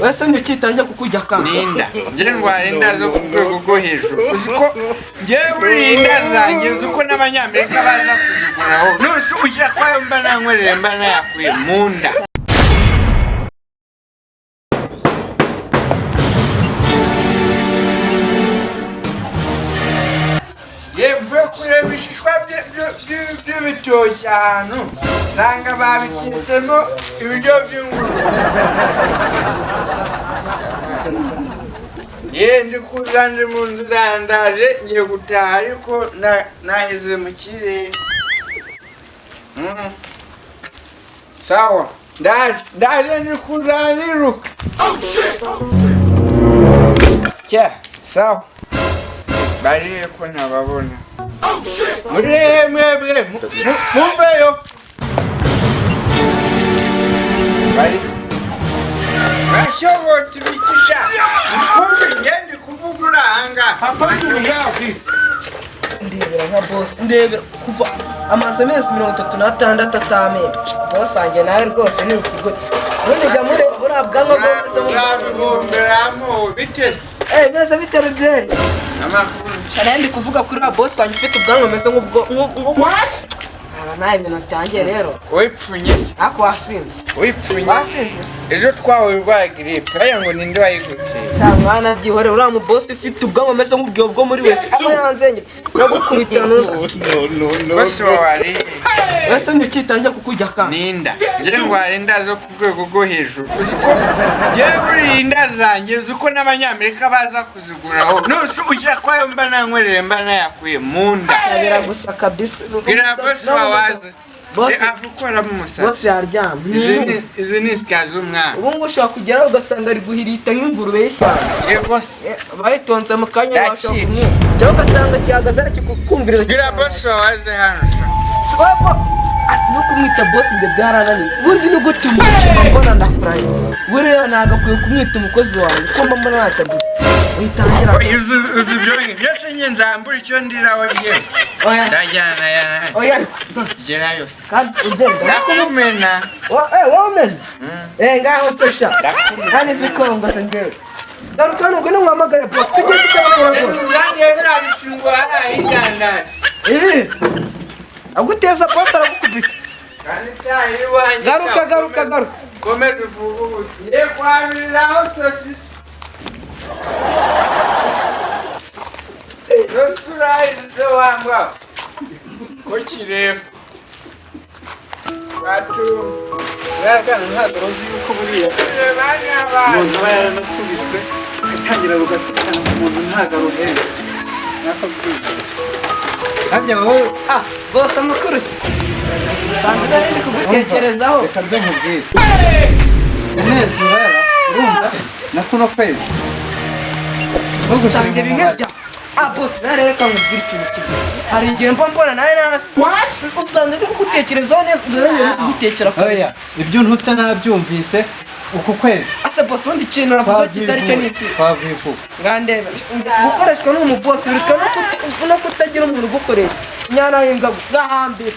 wese ntikitangiye kukujya kanga ninda ngira ndwara inda zo ku rwego rwo hejuru uziko ngewe inda zanjye uko n'abanyamerika baza kuziguraho nose ujya kwayo mba nankorera mba nayakuye mu nda mvuye kureba ibishishwa by'ibitoki ahantu nsanga babikitsemo ibiryo by'ingurube ndi kuza ndi mu nzira ndaje ngiye gutaha ariko naheze mu kirere sawa ndaje ndi kuza niruka sawa bariye ko ntababona muri mwebwe mumveyo bari bashobora tubikisha kumbe ngende kuvuga uranga ndebera nka boss ndebera kuva amasemesi 36 atamera boss wanjye nawe rwose ni ikigo none jya mureba burabwanwa bwose muzabihomberamo bitese neza biteruje Ndi kuvuga kuri boss wanjye ufite ubwanwa meze nk'ubwo what nawe ibintu byanjye rero wipfunye ako wasinze wasinze ejo twawe urwaye grippe aya ngo ninde wayiguteye cyangwa nabyihore uriya mu boss ufite ubwanwa meze nk'ubwo bwo muri wese aba yanzenye uragukubita nuza bose wari wese ntikitangiye kukujya kanga ninda ngira ndwara inda zo ku rwego rwo hejuru uziko ngewe inda zanjye uko n'abanyamerika baza kuziguraho nose ujya kwayo mba nankorera mba nayakuye mu nda biragusa kabisa gira boss wawaze avukora mu musatsi boss yaryamye izi ni sikazi umwana ubu ngo ushobora kugeraho ugasanga ari guhirita nk'ingurube y'ishyamba boss bayitonze mu kanya washaka kumwe cyangwa ugasanga gihagaze ari kukumviriza gira boss wawaze hano swapa no kumwita boss nde byarananiye ubundi ni gute umukino mbona ndakuraye buriya nagakwiye kumwita umukozi wawe ko mba mbona ntacyo witangira uzi byonge byose nye nzambura icyo ndiraho bye ndajyana oya gerayo kandi ugenda ndakumena women ngaho sesha kandi zikongo se ngewe garuka nuko n'umwamagara boss tugeze cyangwa boss zanjye zirabishingwa ayijyana aguteza boss aragukubita garuka komeza uvuga ubusa ngiye kwabiriraho sosisi nosurahize wangwa ko kireba Bwana ntabwo uzi yuko buriya umuntu aba yaranakubiswe agatangira rugatukana ku muntu ntabwo aruhera nakabwira harya wowe boss amukurusi sandra ndi kugutekerezaho reka nze nkubwire neza urara urumva na kuno kwezi usange bimwe bya boss nareka nkubwire ikintu kimwe hari igihe mbona nawe narasi usanga ndi kugutekerezaho neza ndi kugutekera ko oya ibyo ntutse nabyumvise uku kwezi ase boss undi kintu navuze kitari cyo niki twavivuga ngandebe gukoreshwa n'umu boss birika no kutagira umuntu ugukoresha nyana yinga gahambira